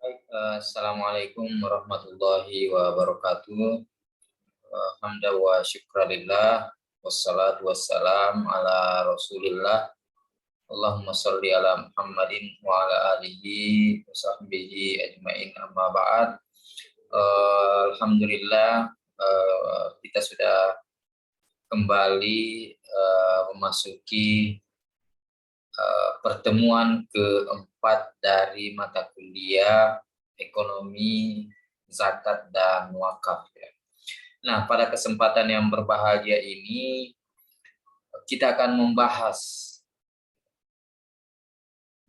Assalamualaikum warahmatullahi wabarakatuh. Hamda wa syukranillah. Wassalatu wassalam ala rasulillah. Allahumma sholli ala Muhammadin wa ala alihi wa sahbihi ajmain amma ba'd. Alhamdulillah, kita sudah kembali memasuki pertemuan keempat dari mata kuliah ekonomi, zakat, dan wakaf. Ya. Nah, pada kesempatan yang berbahagia ini, kita akan membahas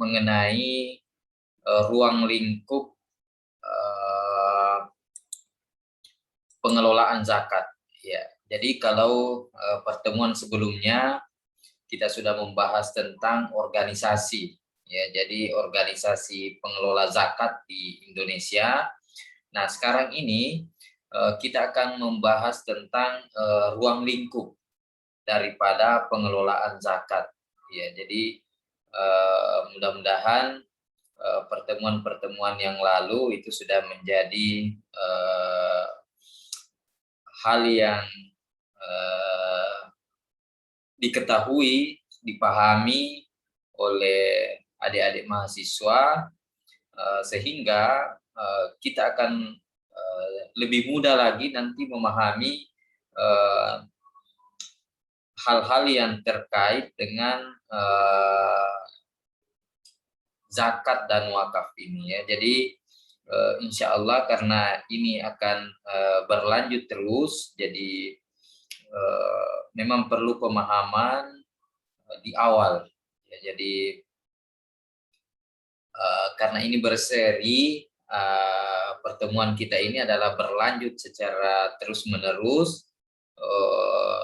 mengenai ruang lingkup pengelolaan zakat. Ya, jadi kalau pertemuan sebelumnya kita sudah membahas tentang organisasi, ya, jadi organisasi pengelola zakat di Indonesia. Nah, sekarang ini kita akan membahas tentang ruang lingkup daripada pengelolaan zakat. Ya, jadi mudah-mudahan pertemuan-pertemuan yang lalu itu sudah menjadi hal yang diketahui, dipahami oleh adik-adik mahasiswa, sehingga kita akan lebih mudah lagi nanti memahami hal-hal yang terkait dengan zakat dan wakaf ini, ya. Jadi insya Allah karena ini akan berlanjut terus, jadi memang perlu pemahaman di awal, ya. Jadi karena ini berseri, pertemuan kita ini adalah berlanjut secara terus-menerus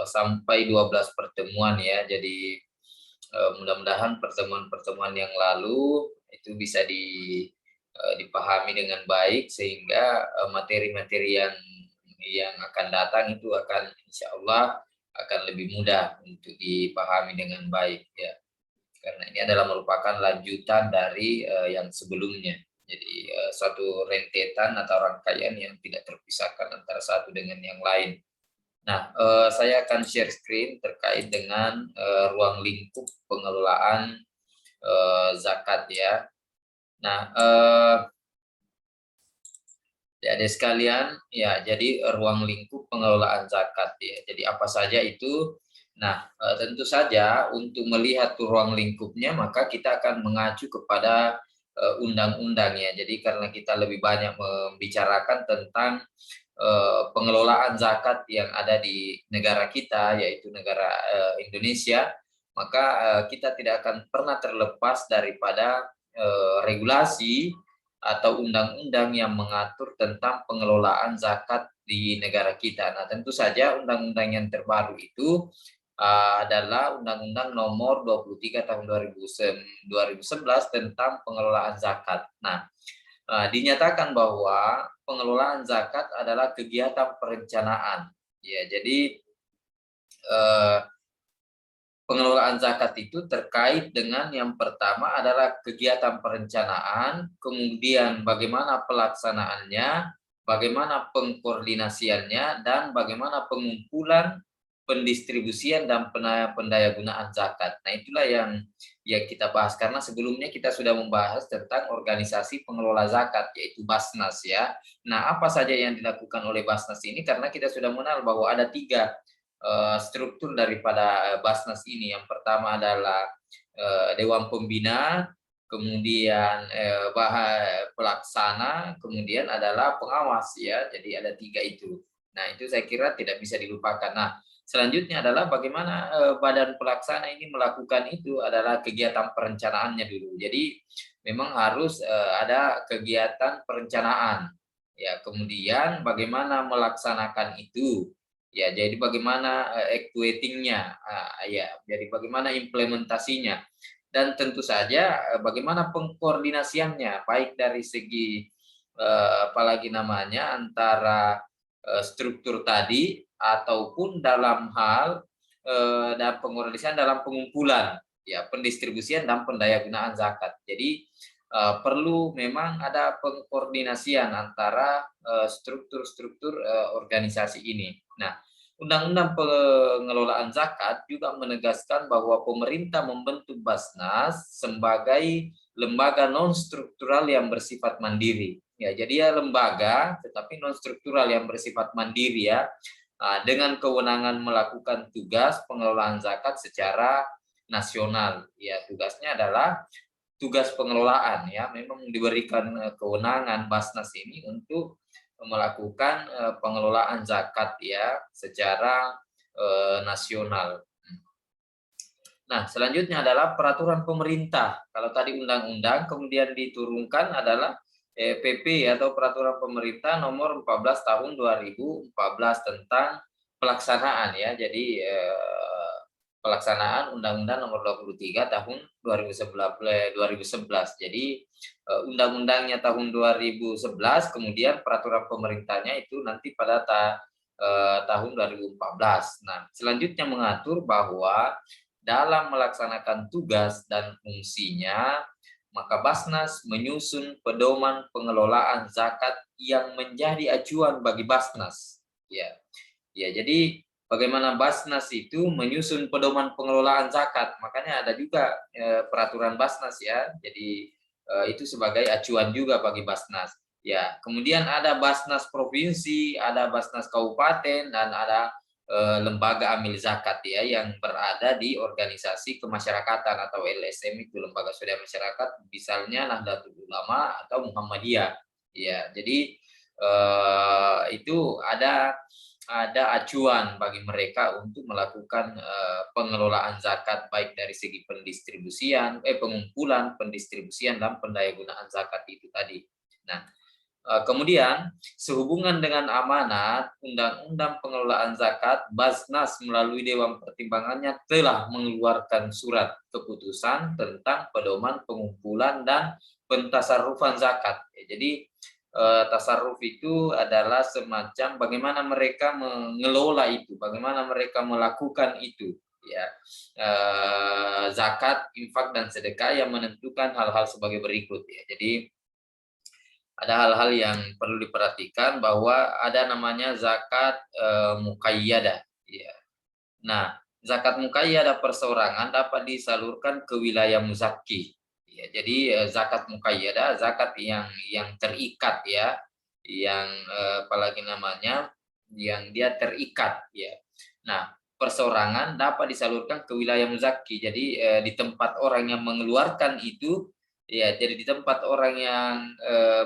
sampai 12 pertemuan, ya. Jadi mudah-mudahan pertemuan-pertemuan yang lalu itu bisa dipahami dengan baik, sehingga materi-materi yang akan datang itu akan insya Allah akan lebih mudah untuk dipahami dengan baik, ya. Karena ini adalah merupakan lanjutan dari yang sebelumnya. Jadi suatu rentetan atau rangkaian yang tidak terpisahkan antara satu dengan yang lain. Nah, saya akan share screen terkait dengan ruang lingkup pengelolaan zakat, ya. Nah, adik sekalian, ya, jadi ruang lingkup pengelolaan zakat, ya. Jadi apa saja itu? Nah, tentu saja untuk melihat ruang lingkupnya, maka kita akan mengacu kepada undang-undang, ya. Jadi karena kita lebih banyak membicarakan tentang pengelolaan zakat yang ada di negara kita, yaitu negara Indonesia, maka kita tidak akan pernah terlepas daripada regulasi atau undang-undang yang mengatur tentang pengelolaan zakat di negara kita. Nah, tentu saja undang-undang yang terbaru itu adalah Undang-Undang Nomor 23 Tahun 2011 tentang pengelolaan zakat. Nah, dinyatakan bahwa pengelolaan zakat adalah kegiatan perencanaan. Ya, jadi pengelolaan zakat itu terkait dengan yang pertama adalah kegiatan perencanaan, kemudian bagaimana pelaksanaannya, bagaimana pengkoordinasiannya, dan bagaimana pengumpulan, pendistribusian, dan pendayagunaan zakat. Nah, itulah yang kita bahas, karena sebelumnya kita sudah membahas tentang organisasi pengelola zakat, yaitu Basnas, ya. Nah, apa saja yang dilakukan oleh Basnas ini, karena kita sudah mengenal bahwa ada 3 struktur daripada Basnas ini. Yang pertama adalah Dewan Pembina, kemudian pelaksana, kemudian adalah pengawas, ya. Jadi ada 3 itu. Nah, itu saya kira tidak bisa dilupakan. Nah, selanjutnya adalah bagaimana badan pelaksana ini melakukan itu adalah kegiatan perencanaannya dulu. Jadi memang harus ada kegiatan perencanaan, ya. Kemudian bagaimana melaksanakan itu. Ya, jadi bagaimana actuating-nya, ya, jadi bagaimana implementasinya, dan tentu saja bagaimana pengkoordinasiannya, baik dari segi apalagi namanya antara struktur tadi ataupun dalam hal dan pengkoordinasian dalam pengumpulan, ya, pendistribusian dan pendayagunaan zakat. Jadi perlu memang ada pengkoordinasian antara struktur-struktur organisasi ini. Nah, Undang-Undang Pengelolaan Zakat juga menegaskan bahwa pemerintah membentuk Basnas sebagai lembaga non-struktural yang bersifat mandiri. Ya, jadi ya lembaga tetapi non-struktural yang bersifat mandiri ya, dengan kewenangan melakukan tugas pengelolaan zakat secara nasional. Ya, tugasnya adalah tugas pengelolaan ya, memang diberikan kewenangan Basnas ini untuk melakukan pengelolaan zakat ya secara nasional. Nah, selanjutnya adalah peraturan pemerintah. Kalau tadi undang-undang, kemudian diturunkan adalah PP atau peraturan pemerintah nomor 14 tahun 2014 tentang pelaksanaan ya. Jadi pelaksanaan Undang-Undang nomor 23 tahun 2011. Jadi undang-undangnya tahun 2011, kemudian peraturan pemerintahnya itu nanti pada tahun 2014. Nah, selanjutnya mengatur bahwa dalam melaksanakan tugas dan fungsinya, maka Basnas menyusun pedoman pengelolaan zakat yang menjadi acuan bagi Basnas. Ya, ya, jadi bagaimana Basnas itu menyusun pedoman pengelolaan zakat, makanya ada juga peraturan Basnas ya. Jadi itu sebagai acuan juga bagi Basnas. Ya, kemudian ada Basnas provinsi, ada Basnas kabupaten, dan ada lembaga amil zakat ya yang berada di organisasi kemasyarakatan atau LSM, itu lembaga swadaya masyarakat, misalnya Nahdlatul Ulama atau Muhammadiyah. Ya, jadi itu ada acuan bagi mereka untuk melakukan pengelolaan zakat baik dari segi pendistribusian, pengumpulan, pendistribusian dan pendayagunaan zakat itu tadi. Nah, kemudian, sehubungan dengan amanat Undang-Undang Pengelolaan Zakat, Basnas melalui Dewan Pertimbangannya telah mengeluarkan surat keputusan tentang pedoman pengumpulan dan pentasarrufan zakat. Jadi, tasarruf itu adalah semacam bagaimana mereka mengelola itu, bagaimana mereka melakukan itu. Ya, zakat, infak, dan sedekah yang menentukan hal-hal sebagai berikut. Ya. Jadi, ada hal-hal yang perlu diperhatikan bahwa ada namanya zakat muqayyadah. Ya. Nah, zakat muqayyadah perseorangan dapat disalurkan ke wilayah muzakki. Ya, jadi zakat muqayyadah, zakat yang terikat ya, yang apalagi namanya, yang dia terikat ya. Nah, perseorangan dapat disalurkan ke wilayah muzakki. Jadi di tempat orang yang mengeluarkan itu, ya, jadi di tempat orang yang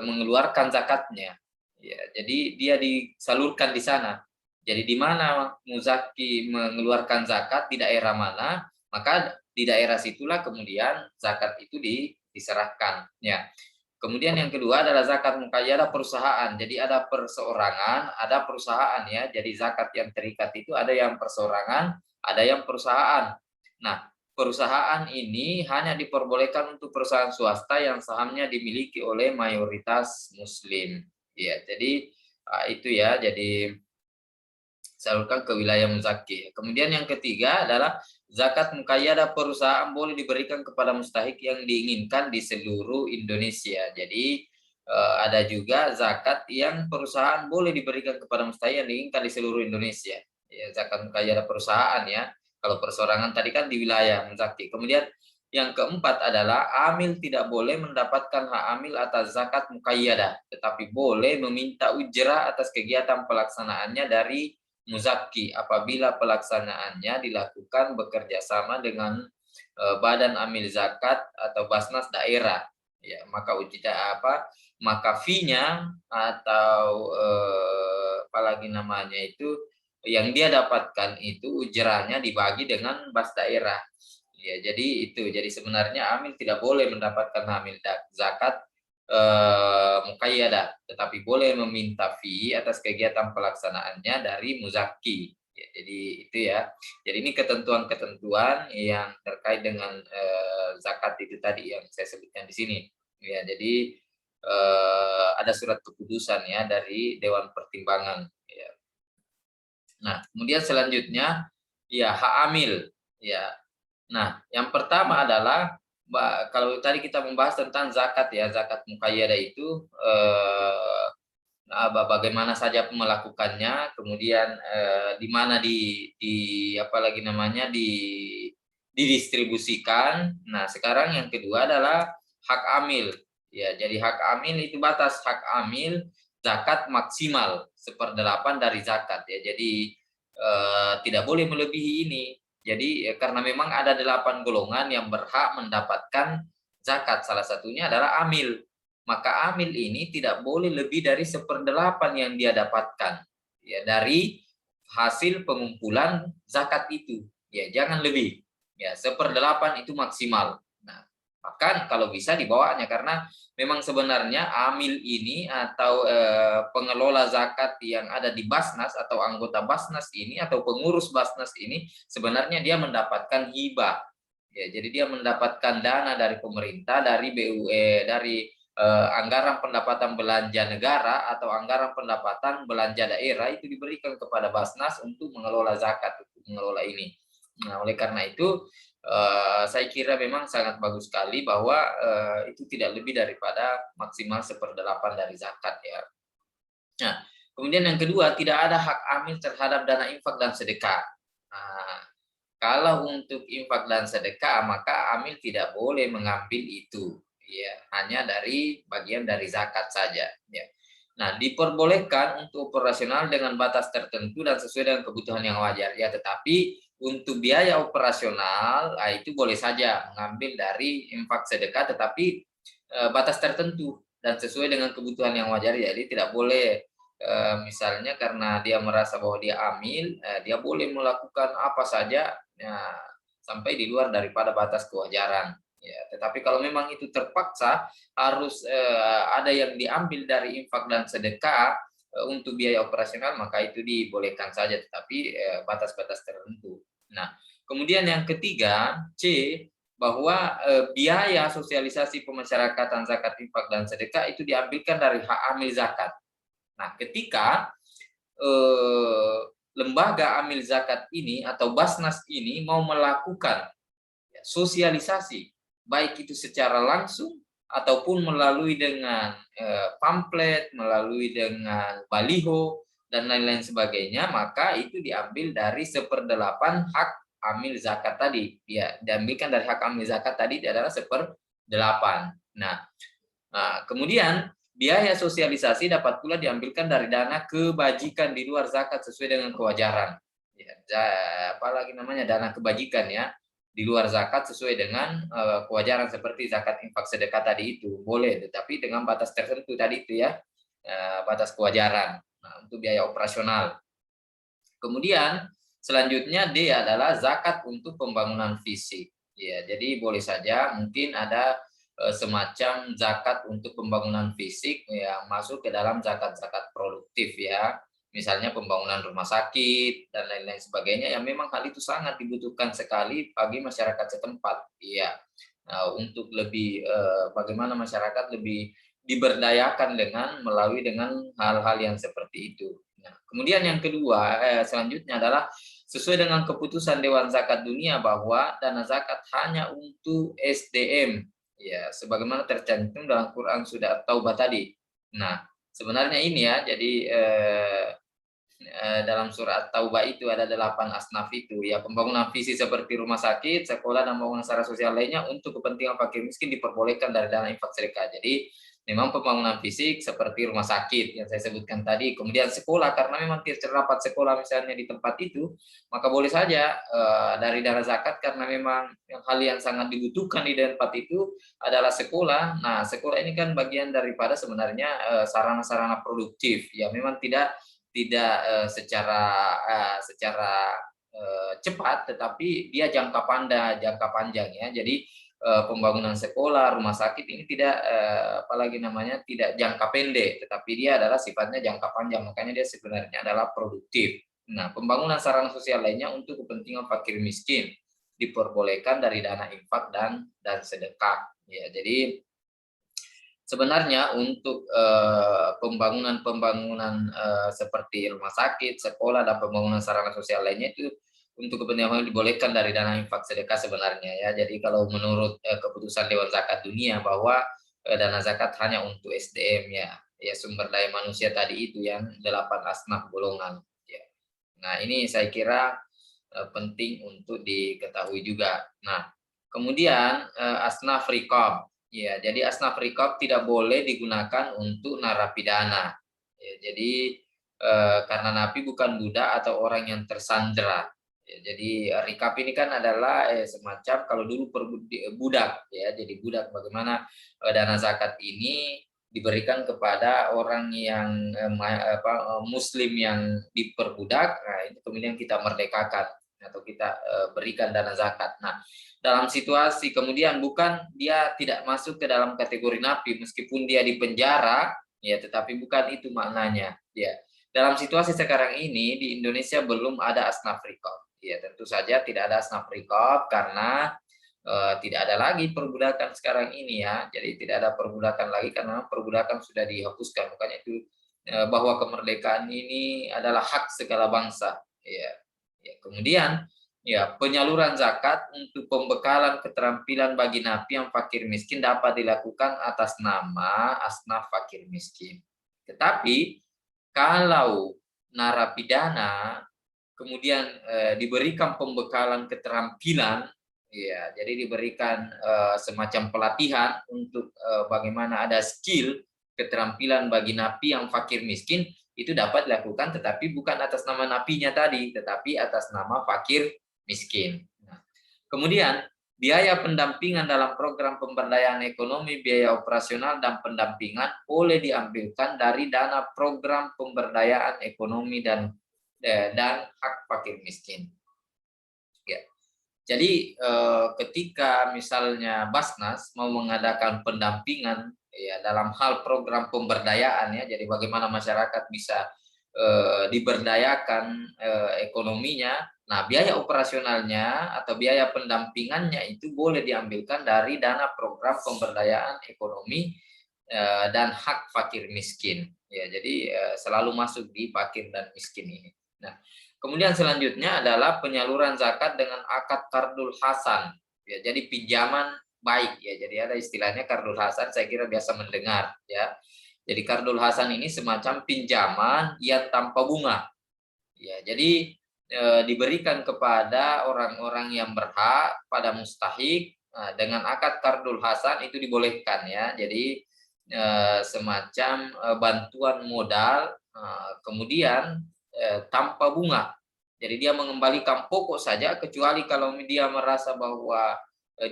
mengeluarkan zakatnya, ya, jadi dia disalurkan di sana. Jadi di mana muzaki mengeluarkan zakat di daerah mana, maka di daerah situlah kemudian zakat itu diserahkan. Ya. Kemudian yang kedua adalah zakat muqayyadah perusahaan. Jadi ada perseorangan, ada perusahaan ya. Jadi zakat yang terikat itu ada yang perseorangan, ada yang perusahaan. Nah, perusahaan ini hanya diperbolehkan untuk perusahaan swasta yang sahamnya dimiliki oleh mayoritas muslim. Ya, jadi itu ya. Jadi salurkan ke wilayah muzaki. Kemudian yang ketiga adalah zakat muqayyadah perusahaan boleh diberikan kepada mustahik yang diinginkan di seluruh Indonesia. Jadi ada juga zakat yang perusahaan boleh diberikan kepada mustahik yang diinginkan di seluruh Indonesia. Ya, zakat muqayyadah perusahaan ya. Kalau persorangan tadi kan di wilayah muzaki. Kemudian yang keempat adalah amil tidak boleh mendapatkan hak amil atas zakat muqayyadah, tetapi boleh meminta ujrah atas kegiatan pelaksanaannya dari muzaki apabila pelaksanaannya dilakukan bekerja sama dengan badan amil zakat atau Basnas daerah. Ya, maka maka fee-nya atau apalagi namanya itu yang dia dapatkan itu ujrahnya dibagi dengan Bas daerah. Ya, jadi itu. Jadi sebenarnya amil tidak boleh mendapatkan amil zakat muqayyadah, tetapi boleh meminta fee atas kegiatan pelaksanaannya dari muzaki. Ya, jadi itu ya. Jadi ini ketentuan-ketentuan yang terkait dengan zakat itu tadi yang saya sebutkan di sini. Ya, jadi ada surat keputusan ya dari Dewan Pertimbangan. Ya. Nah, kemudian selanjutnya ya hak amil. Ya. Nah, yang pertama adalah kalau tadi kita membahas tentang zakat ya, zakat muqayyadah itu bagaimana saja melakukannya, kemudian di mana apalagi namanya didistribusikan. Nah, sekarang yang kedua adalah hak amil. Ya, jadi hak amil itu batas hak amil zakat maksimal 1/8 dari zakat ya. Jadi tidak boleh melebihi ini. Jadi karena memang ada 8 golongan yang berhak mendapatkan zakat. Salah satunya adalah amil. Maka amil ini tidak boleh lebih dari 1/8 yang dia dapatkan ya dari hasil pengumpulan zakat itu. Ya, jangan lebih. Ya, 1/8 itu maksimal. Nah, bahkan kalau bisa dibawanya, karena memang sebenarnya amil ini atau pengelola zakat yang ada di Basnas atau anggota Basnas ini atau pengurus Basnas ini sebenarnya dia mendapatkan hibah. Ya, jadi dia mendapatkan dana dari pemerintah, dari BUE, dari anggaran pendapatan belanja negara atau anggaran pendapatan belanja daerah itu diberikan kepada Basnas untuk mengelola zakat, untuk mengelola ini. Nah, oleh karena itu saya kira memang sangat bagus sekali bahwa itu tidak lebih daripada maksimal 1/8 dari zakat ya. Nah, kemudian yang kedua, tidak ada hak amil terhadap dana infak dan sedekah. Nah, kalau untuk infak dan sedekah maka amil tidak boleh mengambil itu, ya, hanya dari bagian dari zakat saja, ya. Nah, diperbolehkan untuk operasional dengan batas tertentu dan sesuai dengan kebutuhan yang wajar, ya, tetapi untuk biaya operasional, itu boleh saja mengambil dari infak sedekah, tetapi batas tertentu dan sesuai dengan kebutuhan yang wajar, ya. Jadi tidak boleh misalnya karena dia merasa bahwa dia amil, dia boleh melakukan apa saja, ya, sampai di luar daripada batas kewajaran. Ya, tetapi kalau memang itu terpaksa harus ada yang diambil dari infak dan sedekah untuk biaya operasional, maka itu dibolehkan saja, tetapi batas-batas tertentu. Nah, kemudian yang ketiga, C, bahwa biaya sosialisasi pemasyarakatan zakat, infak, dan sedekah itu diambilkan dari hak amil zakat. Nah, ketika lembaga amil zakat ini atau Basnas ini mau melakukan sosialisasi, baik itu secara langsung ataupun melalui dengan pamflet, melalui dengan baliho dan lain-lain sebagainya, maka itu diambil dari 1/8 hak amil zakat tadi. Ya, diambilkan dari hak amil zakat tadi adalah 1/8. Nah, kemudian biaya sosialisasi dapat pula diambilkan dari dana kebajikan di luar zakat sesuai dengan kewajaran. Ya, apalagi namanya dana kebajikan ya, di luar zakat sesuai dengan kewajaran seperti zakat, infak, sedekah tadi itu boleh, tetapi dengan batas tertentu tadi itu ya, batas kewajaran. Nah, untuk biaya operasional. Kemudian selanjutnya D adalah zakat untuk pembangunan fisik. Ya, jadi boleh saja mungkin ada semacam zakat untuk pembangunan fisik yang masuk ke dalam zakat-zakat produktif ya. Misalnya pembangunan rumah sakit dan lain-lain sebagainya yang memang hal itu sangat dibutuhkan sekali bagi masyarakat setempat. Iya. Nah, untuk lebih bagaimana masyarakat lebih diberdayakan melalui dengan hal-hal yang seperti itu. Nah, kemudian yang kedua, selanjutnya adalah sesuai dengan keputusan Dewan Zakat Dunia bahwa dana zakat hanya untuk SDM, ya, sebagaimana tercantum dalam Quran Surat Taubah tadi. Nah, sebenarnya ini ya, jadi dalam surat Taubah itu ada 8 asnaf itu ya, pembangunan visi seperti rumah sakit, sekolah, dan pembangunan secara sosial lainnya untuk kepentingan fakir miskin diperbolehkan dari dana infak sedekah. Jadi memang pembangunan fisik seperti rumah sakit yang saya sebutkan tadi, kemudian sekolah karena memang tidak terdapat sekolah misalnya di tempat itu, maka boleh saja dari dana zakat karena memang hal yang sangat dibutuhkan di tempat itu adalah sekolah. Nah, sekolah ini kan bagian daripada sebenarnya sarana-sarana produktif ya, memang tidak secara cepat, tetapi dia jangka panjang ya. Jadi pembangunan sekolah, rumah sakit ini tidak apalagi namanya tidak jangka pendek, tetapi dia adalah sifatnya jangka panjang, makanya dia sebenarnya adalah produktif. Nah, pembangunan sarana sosial lainnya untuk kepentingan fakir miskin diperbolehkan dari dana infak dan sedekah. Ya, jadi sebenarnya untuk pembangunan-pembangunan seperti rumah sakit, sekolah, dan pembangunan sarana sosial lainnya itu untuk kepentingan dibolehkan dari dana infak sedekah sebenarnya ya. Jadi kalau menurut keputusan Dewan Zakat Dunia bahwa dana zakat hanya untuk SDM ya sumber daya manusia tadi itu yang 8 asnaf golongan ya. Nah, ini saya kira penting untuk diketahui juga. Nah, kemudian asnaf riqab. Ya, jadi asnaf riqab tidak boleh digunakan untuk narapidana. Ya, jadi karena napi bukan budak atau orang yang tersandera. Ya, jadi rikap ini kan adalah semacam kalau dulu budak ya, jadi budak bagaimana dana zakat ini diberikan kepada orang yang muslim yang diperbudak, nah itu kemudian kita merdekakan atau kita berikan dana zakat. Nah, dalam situasi kemudian bukan dia tidak masuk ke dalam kategori napi meskipun dia di penjara ya, tetapi bukan itu maknanya ya. Dalam situasi sekarang ini di Indonesia belum ada asnaf riqab. Ya, tentu saja tidak ada asnaf riqab karena tidak ada lagi perbudakan sekarang ini ya. Jadi tidak ada perbudakan lagi karena perbudakan sudah dihapuskan. Makanya itu bahwa kemerdekaan ini adalah hak segala bangsa. Ya. Ya, kemudian ya penyaluran zakat untuk pembekalan keterampilan bagi napi yang fakir miskin dapat dilakukan atas nama asnaf fakir miskin. Tetapi kalau narapidana kemudian diberikan pembekalan keterampilan, ya, jadi diberikan semacam pelatihan untuk bagaimana ada skill keterampilan bagi napi yang fakir miskin, itu dapat dilakukan, tetapi bukan atas nama napinya tadi, tetapi atas nama fakir miskin. Nah, kemudian biaya pendampingan dalam program pemberdayaan ekonomi, biaya operasional dan pendampingan boleh diambilkan dari dana program pemberdayaan ekonomi dan hak fakir miskin. Ya. Jadi ketika misalnya Basnas mau mengadakan pendampingan ya dalam hal program pemberdayaan ya, jadi bagaimana masyarakat bisa diberdayakan ekonominya, nah biaya operasionalnya atau biaya pendampingannya itu boleh diambilkan dari dana program pemberdayaan ekonomi dan hak fakir miskin. Ya, jadi selalu masuk di fakir dan miskin ini. Nah, kemudian selanjutnya adalah penyaluran zakat dengan akad kardul hasan. Ya, jadi pinjaman baik ya. Jadi ada istilahnya kardul hasan, saya kira biasa mendengar ya. Jadi kardul hasan ini semacam pinjaman yang tanpa bunga. Ya, jadi diberikan kepada orang-orang yang berhak pada mustahik dengan akad kardul hasan itu dibolehkan ya. Jadi semacam bantuan modal kemudian tanpa bunga. Jadi dia mengembalikan pokok saja kecuali kalau dia merasa bahwa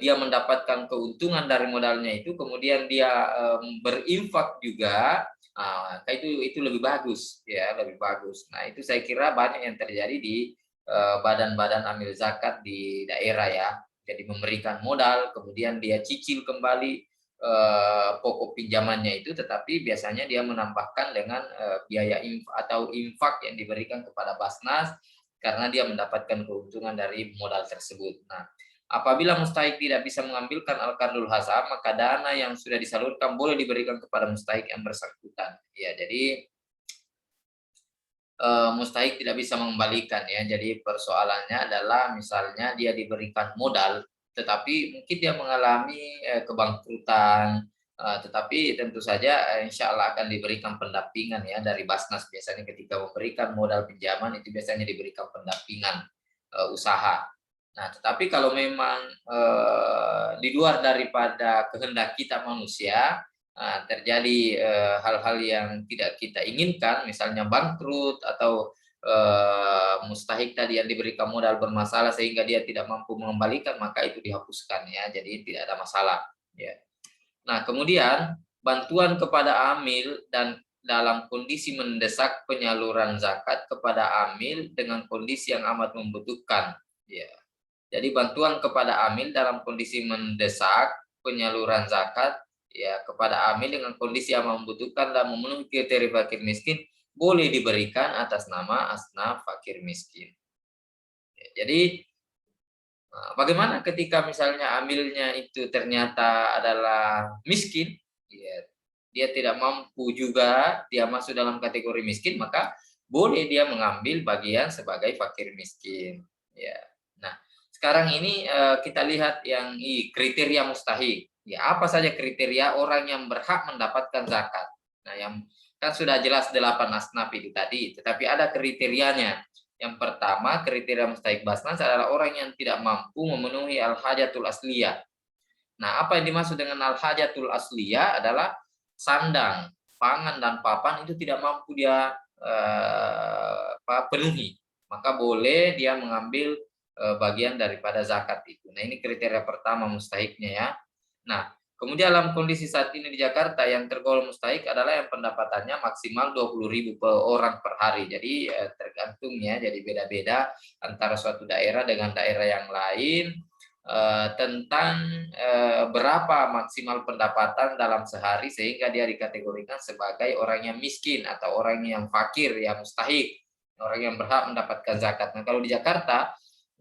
dia mendapatkan keuntungan dari modalnya itu, kemudian dia berinfak juga, itu lebih bagus ya, lebih bagus. Nah, itu saya kira banyak yang terjadi di badan-badan amil zakat di daerah ya. Jadi memberikan modal, kemudian dia cicil kembali pokok pinjamannya itu, tetapi biasanya dia menambahkan dengan biaya atau infak yang diberikan kepada Basnas karena dia mendapatkan keuntungan dari modal tersebut. Nah, apabila mustahik tidak bisa mengambilkan al-kardul hasan, maka dana yang sudah disalurkan boleh diberikan kepada mustahik yang bersangkutan. Ya, jadi mustahik tidak bisa mengembalikan ya. Jadi persoalannya adalah misalnya dia diberikan modal, tetapi mungkin dia mengalami kebangkrutan, tetapi tentu saja insya Allah akan diberikan pendampingan ya dari Basnas. Biasanya ketika memberikan modal pinjaman itu biasanya diberikan pendampingan usaha. Nah, tetapi kalau memang di luar daripada kehendak kita manusia, terjadi hal-hal yang tidak kita inginkan, misalnya bangkrut atau mustahik tadi yang diberikan modal bermasalah sehingga dia tidak mampu mengembalikan, maka itu dihapuskan ya, jadi tidak ada masalah ya. Nah, kemudian bantuan kepada amil dan dalam kondisi mendesak penyaluran zakat kepada amil dengan kondisi yang amat membutuhkan ya. Jadi bantuan kepada amil dalam kondisi mendesak penyaluran zakat ya kepada amil dengan kondisi yang membutuhkan dan memenuhi kriteria fakir miskin boleh diberikan atas nama asnaf fakir miskin. Ya, jadi bagaimana ketika misalnya amilnya itu ternyata adalah miskin, ya, dia tidak mampu juga, dia masuk dalam kategori miskin, maka boleh dia mengambil bagian sebagai fakir miskin. Ya. Nah, sekarang ini kita lihat yang kriteria mustahik. Ya, apa saja kriteria orang yang berhak mendapatkan zakat? Nah, yang kan sudah jelas 8 asnaf itu tadi, tetapi ada kriterianya. Yang pertama, kriteria mustahik basnas adalah orang yang tidak mampu memenuhi al-hajatul asliyah. Nah, apa yang dimaksud dengan al-hajatul asliyah adalah sandang, pangan, dan papan itu tidak mampu dia penuhi. Maka boleh dia mengambil bagian daripada zakat itu. Nah, ini kriteria pertama mustahiknya ya. Nah, kemudian dalam kondisi saat ini di Jakarta yang tergolong mustahik adalah yang pendapatannya maksimal 20.000 per orang per hari. Jadi tergantung ya, jadi beda-beda antara suatu daerah dengan daerah yang lain tentang berapa maksimal pendapatan dalam sehari sehingga dia dikategorikan sebagai orang yang miskin atau orang yang fakir, yang mustahik, orang yang berhak mendapatkan zakat. Nah, kalau di Jakarta,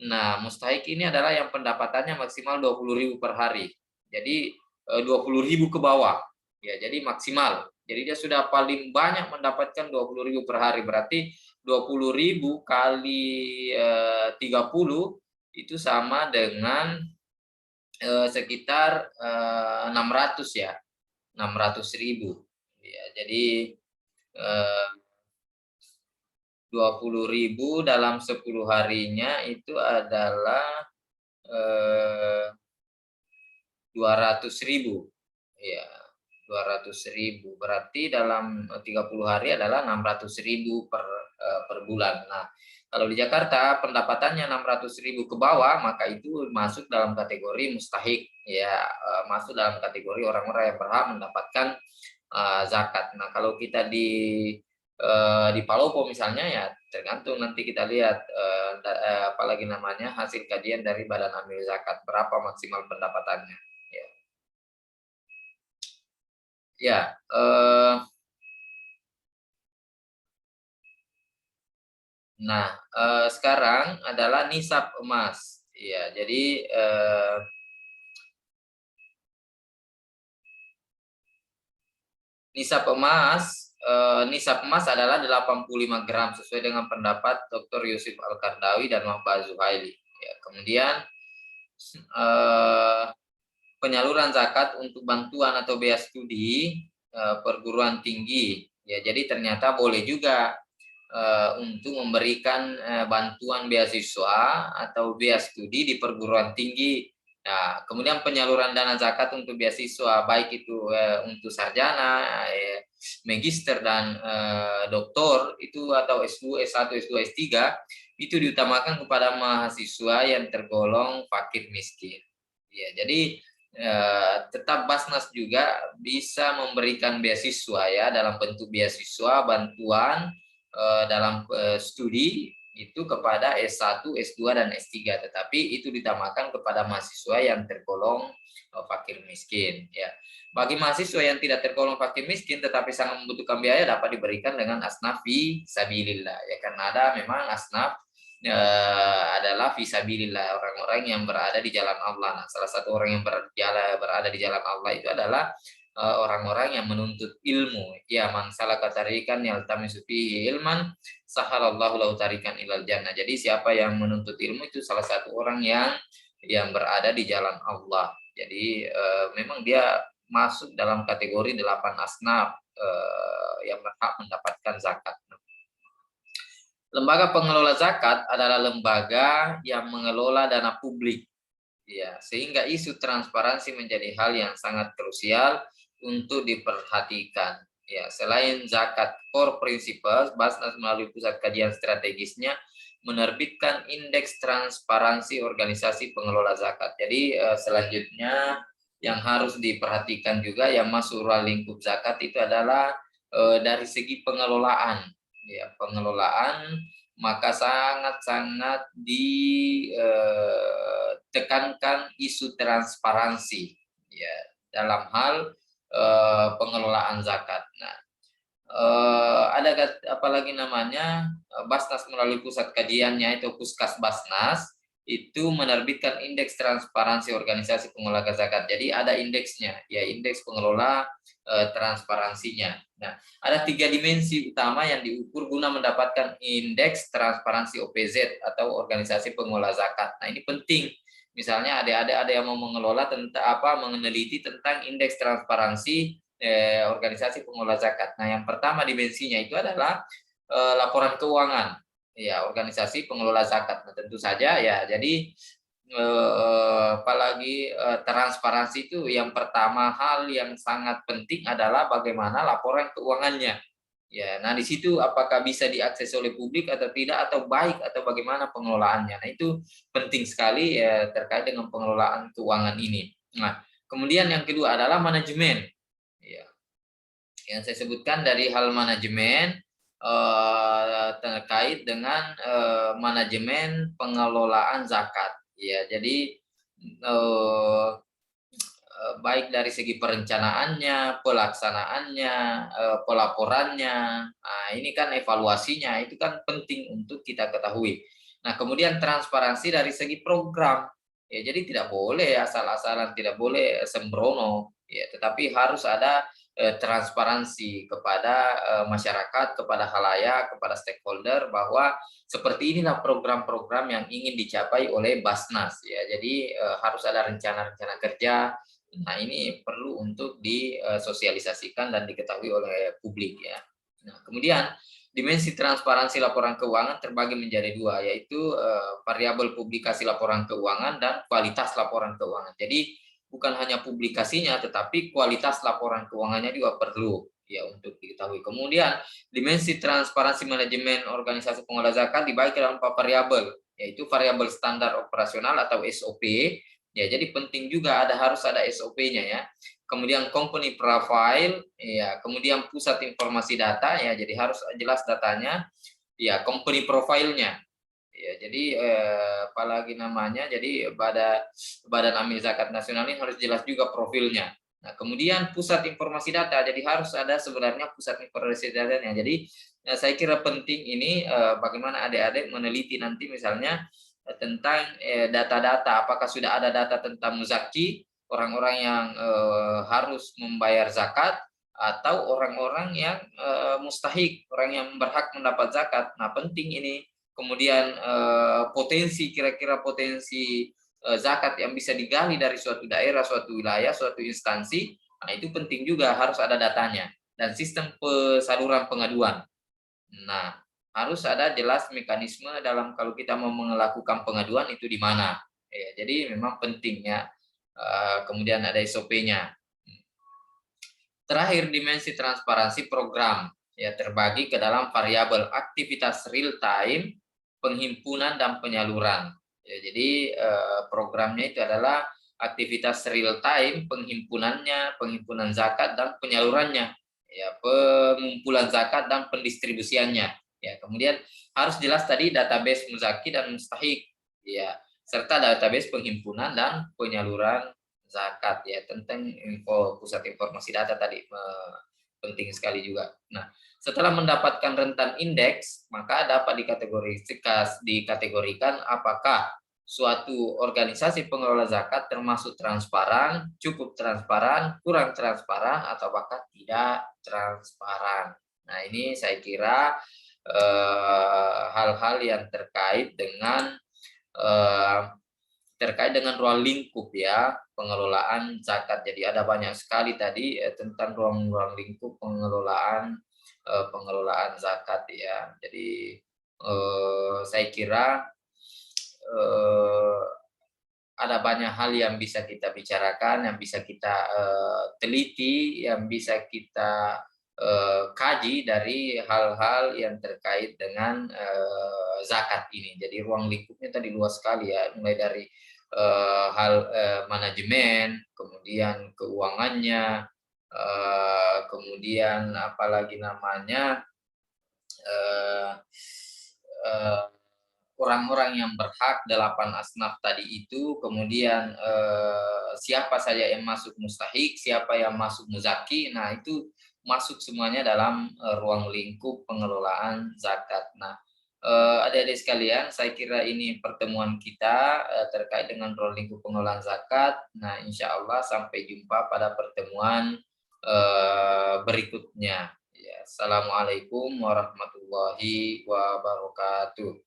nah mustahik ini adalah yang pendapatannya maksimal 20.000 per hari. Jadi 20.000 ke bawah. Ya, jadi maksimal. Jadi dia sudah paling banyak mendapatkan 20.000 per hari. Berarti 20.000 kali 30 itu sama dengan sekitar 600 ya, 600.000. Ya, jadi 20.000 dalam 10 harinya itu adalah 200.000. Ya, 200.000. Berarti dalam 30 hari adalah 600.000 per bulan. Nah, kalau di Jakarta pendapatannya 600.000 ke bawah, maka itu masuk dalam kategori mustahik, ya, masuk dalam kategori orang-orang yang berhak mendapatkan zakat. Nah, kalau kita di Palopo misalnya ya tergantung nanti kita lihat apalagi namanya hasil kajian dari Badan Amil Zakat berapa maksimal pendapatannya. Ya, ya nah sekarang adalah nisab emas. Ya, jadi nisab emas adalah 85 gram sesuai dengan pendapat Dr. Yusuf Al-Kardawi dan Muhammad Zuhaili. Ya, kemudian penyaluran zakat untuk bantuan atau biaya studi perguruan tinggi. Ya, jadi ternyata boleh juga untuk memberikan bantuan beasiswa atau biaya studi di perguruan tinggi. Nah, kemudian penyaluran dana zakat untuk beasiswa baik itu untuk sarjana, magister dan doktor itu atau S2, S1, S2, S3 itu diutamakan kepada mahasiswa yang tergolong fakir miskin. Ya, jadi tetap Basnas juga bisa memberikan beasiswa ya dalam bentuk beasiswa bantuan dalam studi itu kepada S1, S2 dan S3, tetapi itu ditamakan kepada mahasiswa yang tergolong fakir miskin ya. Bagi mahasiswa yang tidak tergolong fakir miskin tetapi sangat membutuhkan biaya dapat diberikan dengan asnaf fi sabilillah ya, karena ada memang asnaf adalah fisabilillah, orang-orang yang berada di jalan Allah. Nah, salah satu orang yang berada di jalan Allah itu adalah orang-orang yang menuntut ilmu. Ya, man salaka tariqan yaltamisu fihi ilman, sahalallahu lahu tariqan ilal jannah. Jadi siapa yang menuntut ilmu itu salah satu orang yang berada di jalan Allah. Jadi memang dia masuk dalam kategori 8 asnaf yang berhak mendapatkan zakat. Lembaga pengelola zakat adalah lembaga yang mengelola dana publik, ya, sehingga isu transparansi menjadi hal yang sangat krusial untuk diperhatikan. Ya, selain zakat core principles, Basnas melalui pusat kajian strategisnya menerbitkan indeks transparansi organisasi pengelola zakat. Jadi selanjutnya yang harus diperhatikan juga yang masuk ruang lingkup zakat itu adalah dari segi pengelolaan. Ya, pengelolaan maka sangat-sangat ditekankan isu transparansi ya dalam hal pengelolaan zakat. Nah, ada apalagi namanya Basnas melalui pusat kajiannya itu Puskas Basnas itu menerbitkan indeks transparansi organisasi pengelola zakat. Jadi ada indeksnya, ya indeks pengelola transparansinya. Nah, ada 3 dimensi utama yang diukur guna mendapatkan indeks transparansi OPZ atau organisasi pengelola zakat. Nah, ini penting. Misalnya ada yang mau mengelola tentang meneliti tentang indeks transparansi organisasi pengelola zakat. Nah, yang pertama dimensinya itu adalah laporan keuangan. Ya, organisasi pengelola zakat. Nah, tentu saja ya. Jadi apalagi transparansi itu yang pertama hal yang sangat penting adalah bagaimana laporan keuangannya. Ya, nah di situ apakah bisa diakses oleh publik atau tidak atau baik atau bagaimana pengelolaannya. Nah, itu penting sekali ya terkait dengan pengelolaan keuangan ini. Nah, kemudian yang kedua adalah manajemen. Ya, yang saya sebutkan dari hal manajemen terkait dengan manajemen pengelolaan zakat. Ya, jadi baik dari segi perencanaannya, pelaksanaannya, pelaporannya. Nah, ini kan evaluasinya itu kan penting untuk kita ketahui. Nah, kemudian transparansi dari segi program. Ya, jadi tidak boleh asal-asalan, tidak boleh sembrono, ya, tetapi harus ada transparansi kepada masyarakat, kepada khalayak, kepada stakeholder bahwa seperti inilah program-program yang ingin dicapai oleh Basnas, ya. Jadi harus ada rencana-rencana kerja. Nah, ini perlu untuk disosialisasikan dan diketahui oleh publik, ya. Nah, kemudian dimensi transparansi laporan keuangan terbagi menjadi 2, yaitu variabel publikasi laporan keuangan dan kualitas laporan keuangan. Jadi bukan hanya publikasinya, tetapi kualitas laporan keuangannya juga perlu ya untuk diketahui. Kemudian dimensi transparansi manajemen organisasi pengelola zakat dibagi dalam 4 variabel, yaitu variabel standar operasional atau SOP. Ya, jadi penting juga harus ada SOP-nya, ya. Kemudian company profile, ya, kemudian pusat informasi data, ya, jadi harus jelas datanya, ya, company profile-nya. Ya, jadi apalagi namanya, jadi Badan Amil Zakat Nasional ini harus jelas juga profilnya. Nah, kemudian pusat informasi data, jadi harus ada sebenarnya pusat informasi datanya. Jadi saya kira penting ini bagaimana adik-adik meneliti nanti misalnya tentang data-data, apakah sudah ada data tentang muzaki, orang-orang yang harus membayar zakat, atau orang-orang yang mustahik, orang yang berhak mendapat zakat. Nah, penting ini. Kemudian potensi, kira-kira potensi zakat yang bisa digali dari suatu daerah, suatu wilayah, suatu instansi. Nah, itu penting juga, harus ada datanya. Dan sistem saluran pengaduan. Nah, harus ada jelas mekanisme dalam kalau kita mau melakukan pengaduan itu di mana. Ya, jadi memang pentingnya. Kemudian ada SOP-nya. Terakhir, dimensi transparansi program, ya, terbagi ke dalam variabel aktivitas real time, penghimpunan dan penyaluran. Ya, jadi programnya itu adalah aktivitas real time, penghimpunan zakat dan penyalurannya, ya, pengumpulan zakat dan pendistribusiannya. Ya, kemudian harus jelas tadi database muzaki dan mustahik, ya, serta database penghimpunan dan penyaluran zakat, ya, tentang pusat informasi data tadi penting sekali juga. Nah, setelah mendapatkan rentan indeks, maka dapat dikategorikan apakah suatu organisasi pengelola zakat termasuk transparan, cukup transparan, kurang transparan, atau bahkan tidak transparan. Nah, ini saya kira hal-hal yang terkait dengan ruang lingkup, ya, pengelolaan zakat. Jadi ada banyak sekali tadi tentang ruang-ruang lingkup pengelolaan zakat, ya. Jadi saya kira ada banyak hal yang bisa kita bicarakan, yang bisa kita teliti, yang bisa kita kaji dari hal-hal yang terkait dengan zakat ini. Jadi ruang lingkupnya tadi luas sekali, ya, mulai dari hal manajemen, kemudian keuangannya, kemudian apalagi namanya orang-orang yang berhak 8 asnaf tadi itu, kemudian siapa saja yang masuk mustahik, siapa yang masuk muzaki. Nah, itu masuk semuanya dalam ruang lingkup pengelolaan zakat. Nah, adik-adik sekalian, saya kira ini pertemuan kita terkait dengan ruang lingkup pengelolaan zakat. Nah, insya Allah sampai jumpa pada pertemuan berikutnya. Ya, Assalamualaikum warahmatullahi wabarakatuh.